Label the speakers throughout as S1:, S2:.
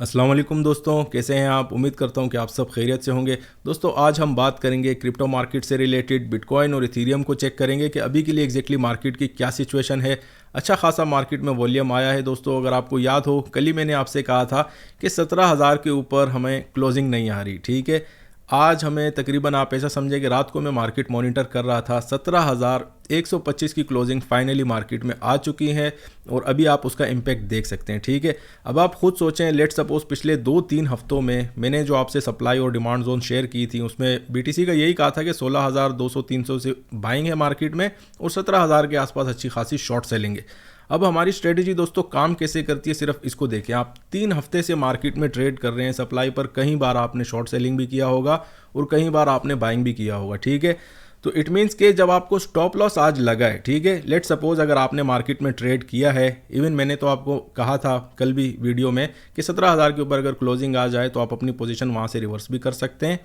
S1: अस्सलाम वालेकुम दोस्तों, कैसे हैं आप। उम्मीद करता हूं कि आप सब खैरियत से होंगे। दोस्तों आज हम बात करेंगे क्रिप्टो मार्केट से रिलेटेड, बिटकॉइन और इथीरियम को चेक करेंगे कि अभी के लिए एग्जैक्टली मार्केट की क्या सिचुएशन है। अच्छा खासा मार्केट में वॉल्यूम आया है दोस्तों। अगर आपको याद हो, कल ही मैंने आपसे कहा था कि 17,000 के ऊपर हमें क्लोजिंग नहीं आ रही। ठीक है, आज हमें तकरीबन आप ऐसा समझे कि रात को मैं मार्केट मॉनिटर कर रहा था, 17,125 की क्लोजिंग फाइनली मार्केट में आ चुकी है और अभी आप उसका इम्पैक्ट देख सकते हैं। ठीक है, अब आप खुद सोचें, लेट सपोज पिछले 2-3 हफ्तों में मैंने जो आपसे सप्लाई और डिमांड जोन शेयर की थी उसमें बीटीसी का यही कहा था कि 16,200-300 से बाइंग है मार्केट में और 17,000 के आसपास अच्छी खासी शॉर्ट सेलिंग है। अब हमारी स्ट्रेटजी दोस्तों काम कैसे करती है, सिर्फ इसको देखें। आप 3 हफ्ते से मार्केट में ट्रेड कर रहे हैं सप्लाई पर, कई बार आपने शॉर्ट सेलिंग भी किया होगा और कई बार आपने बाइंग भी किया होगा। ठीक है, तो इट मीन्स कि जब आपको स्टॉप लॉस आज लगा है, ठीक है, लेट सपोज अगर आपने मार्केट में ट्रेड किया है, इवन मैंने तो आपको कहा था कल भी वीडियो में कि 17,000 के ऊपर अगर क्लोजिंग आ जाए तो आप अपनी पोजीशन वहाँ से रिवर्स भी कर सकते हैं।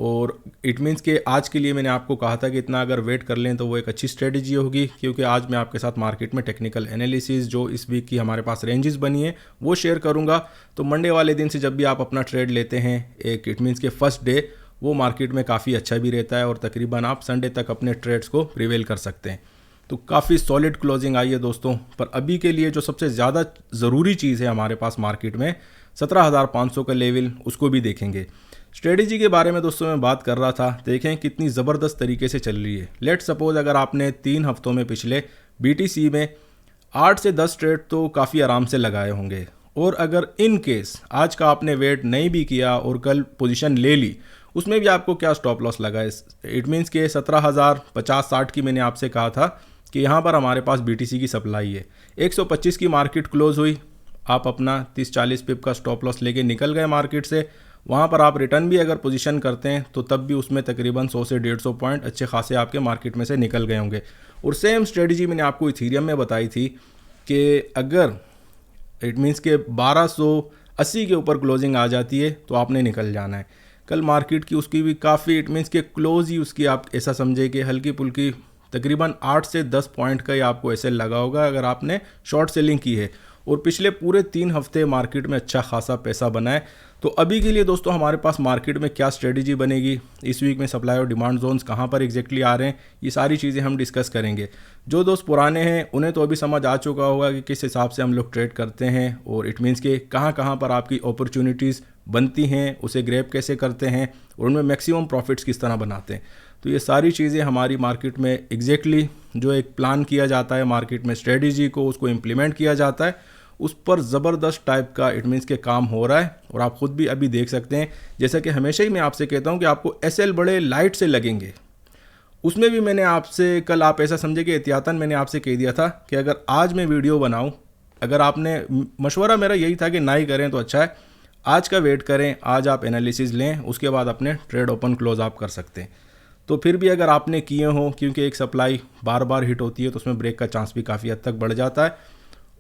S1: और इट मीन्स कि आज के लिए मैंने आपको कहा था कि इतना अगर वेट कर लें तो वो एक अच्छी स्ट्रेटजी होगी, क्योंकि आज मैं आपके साथ मार्केट में टेक्निकल एनालिसिस जो इस वीक की हमारे पास रेंजेस बनी है वो शेयर करूंगा। तो मंडे वाले दिन से जब भी आप अपना ट्रेड लेते हैं, एक इट मीन्स के फर्स्ट डे वो मार्केट में काफ़ी अच्छा भी रहता है और तकरीबन आप संडे तक अपने ट्रेड्स को प्रिवेल कर सकते हैं। तो काफ़ी सॉलिड क्लोजिंग आई है दोस्तों। पर अभी के लिए जो सबसे ज़्यादा ज़रूरी चीज़ है हमारे पास मार्केट में, 17,500 का लेवल, उसको भी देखेंगे। स्ट्रेटजी के बारे में दोस्तों मैं बात कर रहा था, देखें कितनी ज़बरदस्त तरीके से चल रही है। लेट सपोज अगर आपने 3 हफ्तों में पिछले बीटीसी में 8 से 10 ट्रेड तो काफ़ी आराम से लगाए होंगे, और अगर इन केस आज का आपने वेट नहीं भी किया और कल पोजीशन ले ली, उसमें भी आपको क्या स्टॉप लॉस लगा है। इट मीन्स के 17,050-60 की मैंने आपसे कहा था कि यहाँ पर हमारे पास बीटीसी की सप्लाई है। 125 की मार्केट क्लोज हुई, आप अपना 30-40 पिप का स्टॉप लॉस लेके निकल गए मार्केट से। वहाँ पर आप रिटर्न भी अगर पोजीशन करते हैं तो तब भी उसमें तकरीबन 100 से 150 पॉइंट अच्छे खासे आपके मार्केट में से निकल गए होंगे। और सेम स्ट्रेटजी मैंने आपको इथीरियम में बताई थी कि अगर इट मीन्स के 1280 के ऊपर क्लोजिंग आ जाती है तो आपने निकल जाना है। कल मार्केट की उसकी भी काफ़ी इट मीन्स के क्लोज ही उसकी आप ऐसा समझे कि हल्की पुल्की तकरीबन 8 से 10 पॉइंट का ही आपको ऐसे लगा होगा अगर आपने शॉर्ट सेलिंग की है। और पिछले पूरे 3 हफ्ते मार्केट में अच्छा खासा पैसा बना है। तो अभी के लिए दोस्तों हमारे पास मार्केट में क्या स्ट्रेटजी बनेगी, इस वीक में सप्लाई और डिमांड जोन्स कहाँ पर एग्जैक्टली आ रहे हैं, ये सारी चीज़ें हम डिस्कस करेंगे। जो दोस्त पुराने हैं उन्हें तो अभी समझ आ चुका होगा कि किस हिसाब से हम लोग ट्रेड करते हैं और इट मीन्स के कहाँ कहाँ पर आपकी अपॉर्चुनिटीज़ बनती हैं, उसे ग्रैब कैसे करते हैं और उनमें मैक्सिमम प्रॉफिट्स किस तरह बनाते हैं। तो ये सारी चीज़ें हमारी मार्केट में एग्जैक्टली जो एक प्लान किया जाता है मार्केट में स्ट्रेटजी को, उसको इम्प्लीमेंट किया जाता है, उस पर ज़बरदस्त टाइप का इट मीन्स के काम हो रहा है। और आप ख़ुद भी अभी देख सकते हैं, जैसा कि हमेशा ही मैं आपसे कहता हूं कि आपको एसएल बड़े लाइट से लगेंगे। उसमें भी मैंने आपसे कल, आप ऐसा समझे कि एहतियातन मैंने आपसे कह दिया था कि अगर आज मैं वीडियो बनाऊं, अगर आपने, मशवरा मेरा यही था कि ना ही करें तो अच्छा है, आज का वेट करें, आज आप एनालिसिस लें, उसके बाद अपने ट्रेड ओपन क्लोज आप कर सकते हैं। तो फिर भी अगर आपने किए हों, क्योंकि एक सप्लाई बार बार हिट होती है तो उसमें ब्रेक का चांस भी काफ़ी हद तक बढ़ जाता है,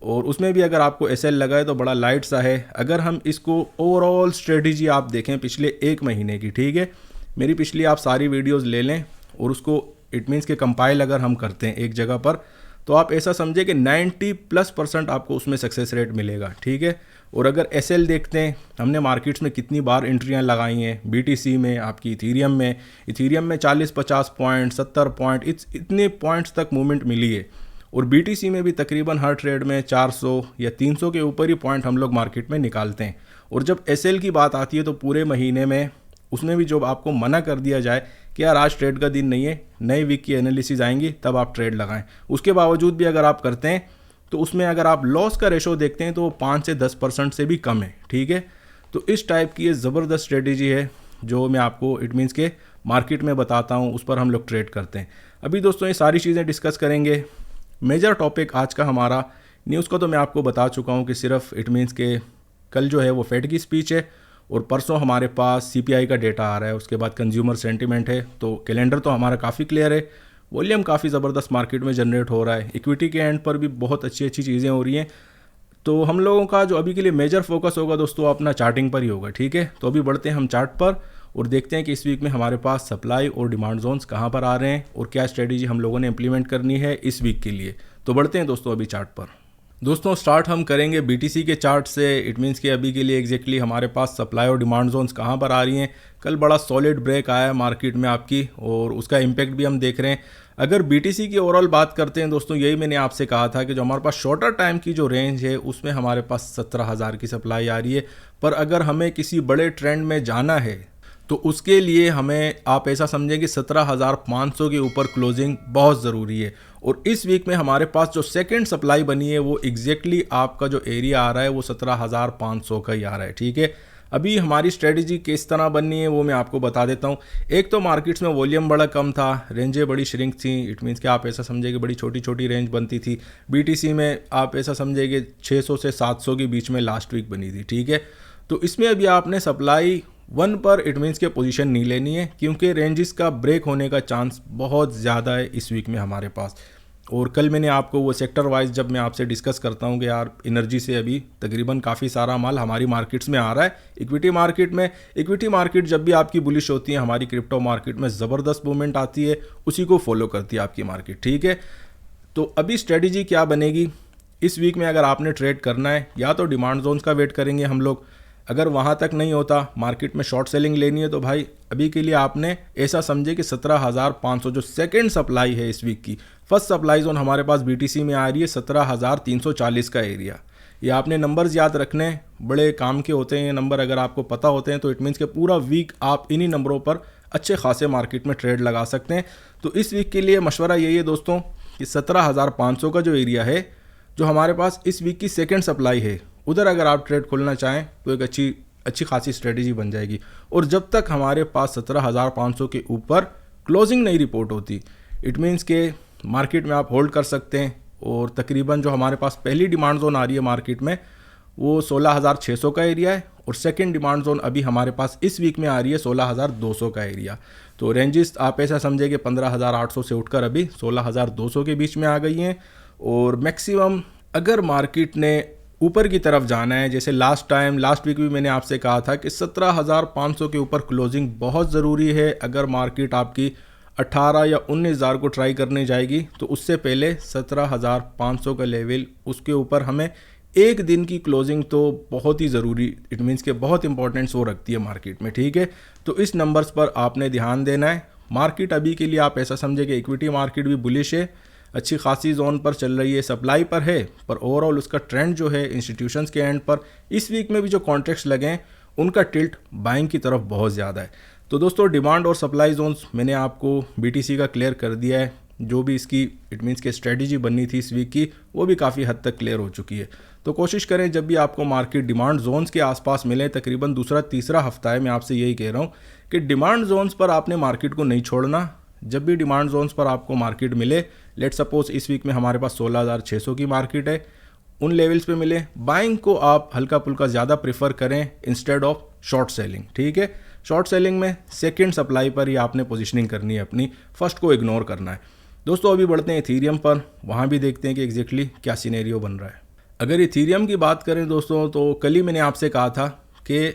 S1: और उसमें भी अगर आपको एसएल लगा है तो बड़ा लाइट सा है। अगर हम इसको ओवरऑल स्ट्रेटजी आप देखें पिछले 1 महीने की, ठीक है, मेरी पिछली आप सारी वीडियोस ले लें और उसको इट मीन्स के कंपाइल अगर हम करते हैं एक जगह पर, तो आप ऐसा समझे कि 90+% आपको उसमें सक्सेस रेट मिलेगा। ठीक है, और अगर एसएल देखते हैं, हमने मार्केट्स में कितनी बार एंट्रियां लगाई हैं, बीटीसी में, आपकी इथीरियम में 40-50 पॉइंट, 70 पॉइंट, इतने पॉइंट्स तक मूवमेंट मिली है। और बीटीसी में भी तकरीबन हर ट्रेड में 400 या 300 के ऊपर ही पॉइंट हम लोग मार्केट में निकालते हैं। और जब एसएल की बात आती है तो पूरे महीने में, उसमें भी जब आपको मना कर दिया जाए कि यार आज ट्रेड का दिन नहीं है, नई वीक की एनालिसिस आएंगी तब आप ट्रेड लगाएं, उसके बावजूद भी अगर आप करते हैं तो उसमें अगर आप लॉस का रेशो देखते हैं तो 5 से 10% से भी कम है। ठीक है, तो इस टाइप की ये ज़बरदस्त स्ट्रेटजी है जो मैं आपको इट मीन्स के मार्केट में बताता हूँ, उस पर हम लोग ट्रेड करते हैं। अभी दोस्तों ये सारी चीज़ें डिस्कस करेंगे। मेजर टॉपिक आज का हमारा, न्यूज़ का तो मैं आपको बता चुका हूँ कि सिर्फ इट मीन्स के कल जो है वो फेड की स्पीच है और परसों हमारे पास सीपीआई का डेटा आ रहा है, उसके बाद कंज्यूमर सेंटिमेंट है। तो कैलेंडर तो हमारा काफ़ी क्लियर है, वॉल्यूम काफ़ी ज़बरदस्त मार्केट में जनरेट हो रहा है, इक्विटी के एंड पर भी बहुत अच्छी अच्छी चीज़ें हो रही हैं। तो हम लोगों का जो अभी के लिए मेजर फोकस होगा दोस्तों अपना चार्टिंग पर ही होगा। ठीक है, तो अभी बढ़ते हैं हम चार्ट पर और देखते हैं कि इस वीक में हमारे पास सप्लाई और डिमांड जोन्स कहाँ पर आ रहे हैं और क्या स्ट्रेटजी हम लोगों ने इंप्लीमेंट करनी है इस वीक के लिए। तो बढ़ते हैं दोस्तों अभी चार्ट पर। दोस्तों स्टार्ट हम करेंगे बीटीसी के चार्ट से। इट मीन्स कि अभी के लिए एग्जैक्टली हमारे पास सप्लाई और डिमांड जोन्स कहाँ पर आ रही हैं। कल बड़ा सॉलिड ब्रेक आया है मार्केट में आपकी, और उसका इम्पैक्ट भी हम देख रहे हैं। अगर बीटीसी की ओवरऑल बात करते हैं दोस्तों, यही मैंने आपसे कहा था कि जो हमारे पास शॉर्टर टाइम की जो रेंज है उसमें हमारे पास 17,000 की सप्लाई आ रही है। पर अगर हमें किसी बड़े ट्रेंड में जाना है तो उसके लिए हमें आप ऐसा समझें कि 17,500 के ऊपर क्लोजिंग बहुत ज़रूरी है। और इस वीक में हमारे पास जो सेकंड सप्लाई बनी है वो एग्जैक्टली आपका जो एरिया आ रहा है वो 17,500 का ही आ रहा है। ठीक है, अभी हमारी स्ट्रेटजी किस तरह बननी है वो मैं आपको बता देता हूँ। एक तो मार्केट्स में वॉल्यूम बड़ा कम था, रेंजें बड़ी श्रिंक थी। इट मीन्स कि आप ऐसा समझे कि बड़ी छोटी छोटी रेंज बनती थी। बीटीसी में आप ऐसा समझे कि 600 से 700 के बीच में लास्ट वीक बनी थी। ठीक है, तो इसमें अभी आपने सप्लाई 1 पर इट मीन्स के पोजीशन नहीं लेनी है, क्योंकि रेंजेस का ब्रेक होने का चांस बहुत ज़्यादा है इस वीक में हमारे पास। और कल मैंने आपको वो सेक्टर वाइज जब मैं आपसे डिस्कस करता हूँ कि यार एनर्जी से अभी तकरीबन काफ़ी सारा माल हमारी मार्केट्स में आ रहा है। इक्विटी मार्केट जब भी आपकी बुलिश होती है, हमारी क्रिप्टो मार्केट में ज़बरदस्त मूवमेंट आती है, उसी को फॉलो करती है आपकी मार्केट। ठीक है, तो अभी स्ट्रेटजी क्या बनेगी इस वीक में? अगर आपने ट्रेड करना है, या तो डिमांड जोन्स का वेट करेंगे हम लोग। अगर वहाँ तक नहीं होता, मार्केट में शॉर्ट सेलिंग लेनी है, तो भाई अभी के लिए आपने ऐसा समझे कि 17,500 जो सेकंड सप्लाई है इस वीक की, फर्स्ट सप्लाई जोन हमारे पास बीटीसी में आ रही है 17,340 का एरिया। ये आपने नंबर्स याद रखने, बड़े काम के होते हैं ये नंबर। अगर आपको पता होते हैं तो इट मीन्स के पूरा वीक आप इन्हीं नंबरों पर अच्छे खासे मार्केट में ट्रेड लगा सकते हैं। तो इस वीक के लिए मशवरा यही है दोस्तों कि 17,500 का जो एरिया है, जो हमारे पास इस वीक की सेकंड सप्लाई है, उधर अगर आप ट्रेड खोलना चाहें तो एक अच्छी खासी स्ट्रेटजी बन जाएगी। और जब तक हमारे पास 17,500 के ऊपर क्लोजिंग नहीं रिपोर्ट होती, इट मीन्स के मार्केट में आप होल्ड कर सकते हैं। और तकरीबन जो हमारे पास पहली डिमांड जोन आ रही है मार्केट में वो 16,600 का एरिया है, और सेकंड डिमांड जोन अभी हमारे पास इस वीक में आ रही है 16,200 का एरिया। तो रेंजेस आप ऐसा समझे कि 15,800 से उठकर अभी 16,200 के बीच में आ गई हैं। और मैक्सिमम अगर मार्केट ने ऊपर की तरफ जाना है, जैसे लास्ट वीक भी मैंने आपसे कहा था कि 17,500 के ऊपर क्लोजिंग बहुत ज़रूरी है। अगर मार्केट आपकी 18 या 19,000 को ट्राई करने जाएगी तो उससे पहले 17,500 का लेवल, उसके ऊपर हमें एक दिन की क्लोजिंग तो बहुत ही ज़रूरी, इट मीन्स के बहुत इंपॉर्टेंस वो रखती है मार्केट में। ठीक है, तो इस नंबर्स पर आपने ध्यान देना है। मार्केट अभी के लिए आप ऐसा समझे कि इक्विटी मार्केट भी बुलिश है, अच्छी खासी जोन पर चल रही है, सप्लाई पर है, पर ओवरऑल उसका ट्रेंड जो है इंस्टीट्यूशंस के एंड पर इस वीक में भी जो कॉन्ट्रैक्ट्स लगे हैं उनका टिल्ट बाइंग की तरफ बहुत ज़्यादा है। तो दोस्तों डिमांड और सप्लाई जोन्स मैंने आपको बीटीसी का क्लियर कर दिया है। जो भी इसकी इट मीन्स के स्ट्रेटजी बननी थी इस वीक की, वो भी काफ़ी हद तक क्लियर हो चुकी है। तो कोशिश करें जब भी आपको मार्केट डिमांड जोन्स के आसपास मिले, तकरीबन दूसरा तीसरा हफ्ता है मैं आपसे यही कह रहा हूँ कि डिमांड जोन्स पर आपने मार्केट को नहीं छोड़ना। जब भी डिमांड जोन्स पर आपको मार्केट मिले, लेट सपोज इस वीक में हमारे पास 16,600 की मार्केट है, उन लेवल्स पे मिले, बाइंग को आप हल्का फुल्का ज़्यादा प्रेफर करें इंस्टेड ऑफ शॉर्ट सेलिंग। ठीक है, शॉर्ट सेलिंग में सेकंड सप्लाई पर ही आपने पोजीशनिंग करनी है अपनी, फर्स्ट को इग्नोर करना है। दोस्तों अभी बढ़ते हैं इथीरियम पर, वहाँ भी देखते हैं कि एग्जैक्टली क्या सिनेरियो बन रहा है। अगर इथीरियम की बात करें दोस्तों, तो कल ही मैंने आपसे कहा था कि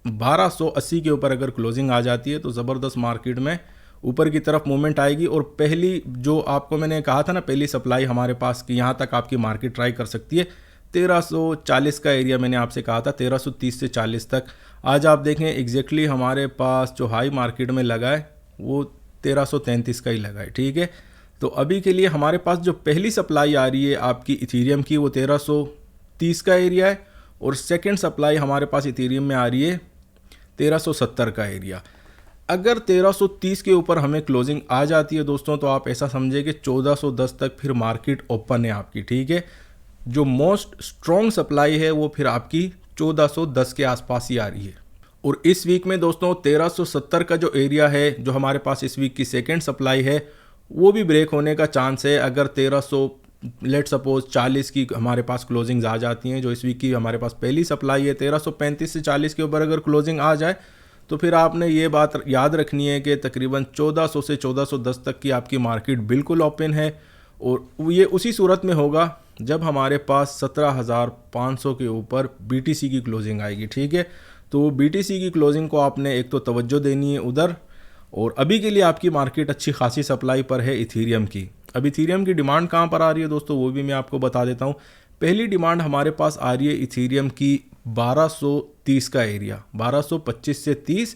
S1: 1280 के ऊपर अगर क्लोजिंग आ जाती है तो ज़बरदस्त मार्केट में ऊपर की तरफ मूवमेंट आएगी। और पहली जो आपको मैंने कहा था ना, पहली सप्लाई हमारे पास कि यहाँ तक आपकी मार्केट ट्राई कर सकती है 1340 का एरिया, मैंने आपसे कहा था 1330 से 40 तक। आज आप देखें एग्जैक्टली हमारे पास जो हाई मार्केट में लगा है वो 1333 का ही लगा है। ठीक है, तो अभी के लिए हमारे पास जो पहली सप्लाई आ रही है आपकी इथीरियम की वो 1330 का एरिया है, और सेकेंड सप्लाई हमारे पास इथीरियम में आ रही है 1370 का एरिया। अगर 1330 के ऊपर हमें क्लोजिंग आ जाती है दोस्तों, तो आप ऐसा समझे कि 1410 तक फिर मार्केट ओपन है आपकी। ठीक है, जो मोस्ट स्ट्रॉन्ग सप्लाई है वो फिर आपकी 1410 के आसपास ही आ रही है। और इस वीक में दोस्तों 1370 का जो एरिया है, जो हमारे पास इस वीक की सेकेंड सप्लाई है, वो भी ब्रेक होने का चांस है। अगर 1300 लेट सपोज 40 की हमारे पास क्लोजिंग्स आ जाती हैं, जो इस वीक की हमारे पास पहली सप्लाई है, 1335 से 40 के ऊपर अगर क्लोजिंग आ जाए तो फिर आपने ये बात याद रखनी है कि तकरीबन 1400 से 1410 तक की आपकी मार्केट बिल्कुल ओपन है। और ये उसी सूरत में होगा जब हमारे पास 17,500 के ऊपर बीटीसी की क्लोजिंग आएगी। ठीक है, तो बीटीसी की क्लोजिंग को आपने एक तो तवज्जो देनी है उधर। और अभी के लिए आपकी मार्केट अच्छी खासी सप्लाई पर है इथीरियम की। अब इथीरियम की डिमांड कहाँ पर आ रही है दोस्तों, वो भी मैं आपको बता देता हूँ। पहली डिमांड हमारे पास आ रही है इथीरियम की 1230 का एरिया, 1225 से 30,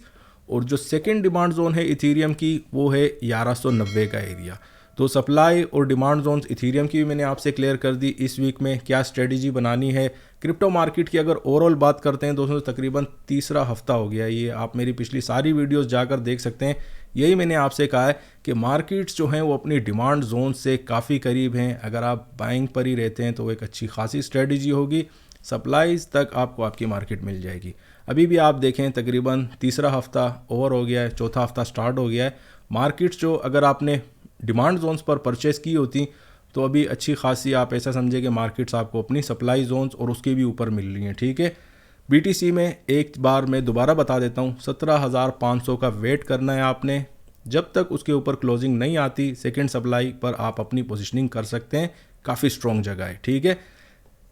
S1: और जो सेकंड डिमांड जोन है इथीरियम की वो है 1190 का एरिया। तो सप्लाई और डिमांड जोन्स इथीरियम की भी मैंने आपसे क्लियर कर दी। इस वीक में क्या स्ट्रेटजी बनानी है क्रिप्टो मार्केट की, अगर ओवरऑल बात करते हैं दोस्तों, तकरीबन तीसरा हफ्ता हो गया ये, आप मेरी पिछली सारी वीडियोस जाकर देख सकते हैं। यही मैंने आपसे कहा है कि मार्केट्स जो हैं वो अपनी डिमांड जोन से काफ़ी करीब हैं। अगर आप बाइंग पर ही रहते हैं तो एक अच्छी खासी स्ट्रेटजी होगी, सप्लाईज तक आपको आपकी मार्केट मिल जाएगी। अभी भी आप देखें तकरीबन तीसरा हफ्ता ओवर हो गया है, चौथा हफ्ता स्टार्ट हो गया है। मार्केट्स जो अगर आपने डिमांड जोन्स पर परचेस की होती तो अभी अच्छी खासी, आप ऐसा समझे कि मार्केट्स आपको अपनी सप्लाई जोन्स और उसके भी ऊपर मिल रही हैं। ठीक है, बीटीसी में एक बार मैं दोबारा बता देता हूँ, 17,500 का वेट करना है आपने। जब तक उसके ऊपर क्लोजिंग नहीं आती सेकंड सप्लाई पर आप अपनी पोजीशनिंग कर सकते हैं, काफ़ी स्ट्रॉन्ग जगह है। ठीक है,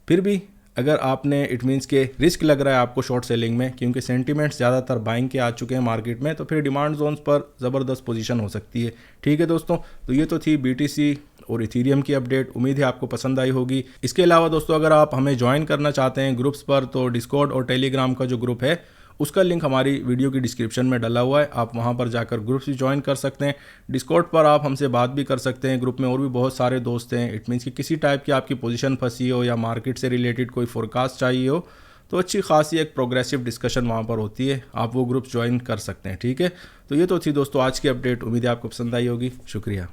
S1: फिर भी अगर आपने, इट मीन्स के रिस्क लग रहा है आपको शॉर्ट सेलिंग में, क्योंकि सेंटीमेंट्स ज़्यादातर बाइंग के आ चुके हैं मार्केट में, तो फिर डिमांड जोन्स पर ज़बरदस्त पोजीशन हो सकती है। ठीक है दोस्तों, तो ये तो थी बीटीसी और इथीरियम की अपडेट। उम्मीद है आपको पसंद आई होगी। इसके अलावा दोस्तों अगर आप हमें ज्वाइन करना चाहते हैं ग्रुप्स पर, तो डिस्कॉर्ड और टेलीग्राम का जो ग्रुप है उसका लिंक हमारी वीडियो की डिस्क्रिप्शन में डला हुआ है, आप वहां पर जाकर ग्रुप्स भी ज्वाइन कर सकते हैं। डिस्कॉर्ड पर आप हमसे बात भी कर सकते हैं। ग्रुप में और भी बहुत सारे दोस्त हैं। इट मीन्स कि किसी टाइप की आपकी पोजीशन फंसी हो या मार्केट से रिलेटेड कोई फोरकास्ट चाहिए हो तो अच्छी खासी एक प्रोग्रेसिव डिस्कशन वहाँ पर होती है, आप वो ग्रुप ज्वाइन कर सकते हैं। ठीक है, तो ये तो थी दोस्तों आज की अपडेट। उम्मीद है आपको पसंद आई होगी। शुक्रिया।